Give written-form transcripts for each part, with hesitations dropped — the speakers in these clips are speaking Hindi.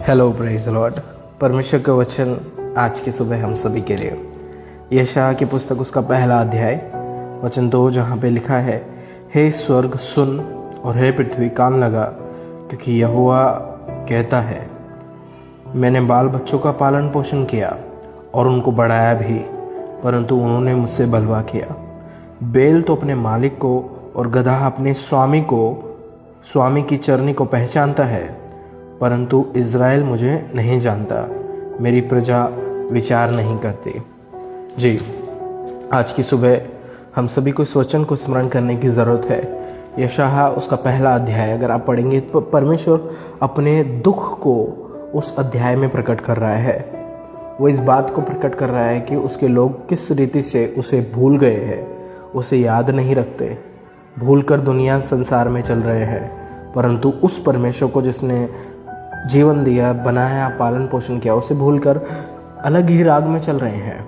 Hello praise Lord. परमेश्वर का वचन आज की सुबह हम सभी के लिए यशायाह की पुस्तक उसका पहला अध्याय वचन 2 जहाँ पे लिखा है, हे स्वर्ग सुन और हे पृथ्वी कान लगा, क्योंकि यहोवा कहता है, मैंने बाल बच्चों का पालन पोषण किया और उनको बढ़ाया भी, परंतु उन्होंने मुझसे बलवा किया। बैल तो अपने मालिक को और गधा अपने स्वामी की चरनी को पहचानता है, परंतु इज़राइल मुझे नहीं जानता, मेरी प्रजा विचार नहीं करती। जी, आज की सुबह हम सभी को इस वचन को स्मरण करने की ज़रूरत है। यशायाह उसका पहला अध्याय अगर आप पढ़ेंगे तो परमेश्वर अपने दुख को उस अध्याय में प्रकट कर रहा है। वो इस बात को प्रकट कर रहा है कि उसके लोग किस रीति से उसे भूल गए हैं, उसे याद नहीं रखते, भूलकर दुनिया संसार में चल रहे हैं, परंतु उस परमेश्वर को जिसने जीवन दिया, बनाया, पालन पोषण किया, उसे भूलकर अलग ही राग में चल रहे हैं।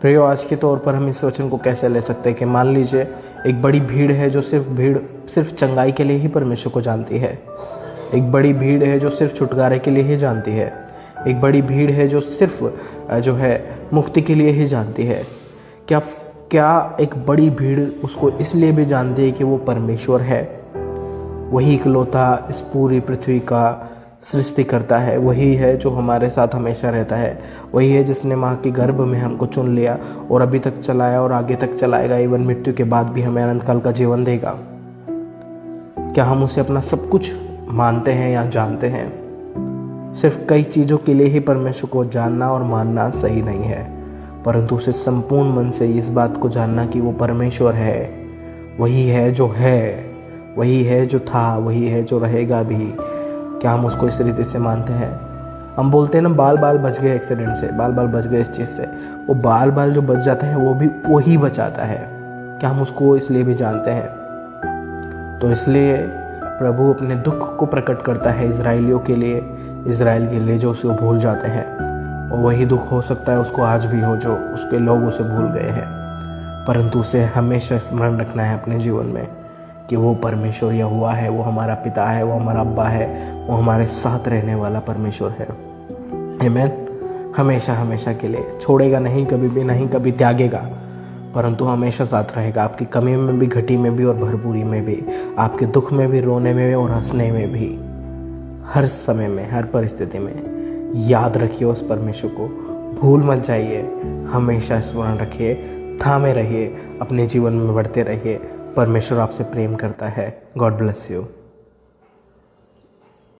प्रियो, आज के तौर पर हम इस वचन को कैसे ले सकते हैं कि मान लीजिए एक बड़ी भीड़ है जो सिर्फ चंगाई के लिए ही परमेश्वर को जानती है। एक बड़ी भीड़ है जो सिर्फ छुटकारे के लिए ही जानती है। एक बड़ी भीड़ है जो सिर्फ मुक्ति के लिए ही जानती है। क्या एक बड़ी भीड़ उसको इसलिए भी जानती है कि वो परमेश्वर है, वही इकलौता इस पूरी पृथ्वी का सृष्टि करता है, वही है जो हमारे साथ हमेशा रहता है, वही है जिसने माँ के गर्भ में हमको चुन लिया और अभी तक चलाया और आगे तक चलाएगा, इवन मृत्यु के बाद भी हमें अनंत काल का जीवन देगा। क्या हम उसे अपना सब कुछ मानते हैं या जानते हैं? सिर्फ कई चीज़ों के लिए ही परमेश्वर को जानना और मानना सही नहीं है, परंतु उसे संपूर्ण मन से इस बात को जानना कि वो परमेश्वर है, वही है जो है, वही है जो था, वही है जो रहेगा भी। क्या हम उसको इस रीति से मानते हैं? हम बोलते हैं ना, बाल बच गए एक्सीडेंट से, बाल बच गए इस चीज़ से। वो बाल जो बच जाता है वो भी वही बचाता है। क्या हम उसको इसलिए भी जानते हैं? तो इसलिए प्रभु अपने दुख को प्रकट करता है इज़राइलियों के लिए, इज़राइल के लिए जो उसे भूल जाते हैं। और वही दुख हो सकता है उसको आज भी हो जो उसके लोग उसे भूल गए हैं, परंतु उसे हमेशा स्मरण रखना है अपने जीवन में कि वो परमेश्वर यहोवा है, वो हमारा पिता है, वो हमारा अब्बा है, वो हमारे साथ रहने वाला परमेश्वर है। आमीन। हमेशा हमेशा के लिए छोड़ेगा नहीं, कभी भी नहीं, कभी त्यागेगा, परंतु हमेशा साथ रहेगा, आपकी कमी में भी, घटी में भी और भरपूरी में भी, आपके दुख में भी, रोने में भी और हंसने में भी, हर समय में, हर परिस्थिति में। याद रखिए उस परमेश्वर को, भूल मत जाइए, हमेशा स्मरण रखिए, थामे रहिए, अपने जीवन में बढ़ते रहिए। परमेश्वर आपसे प्रेम करता है। God bless you.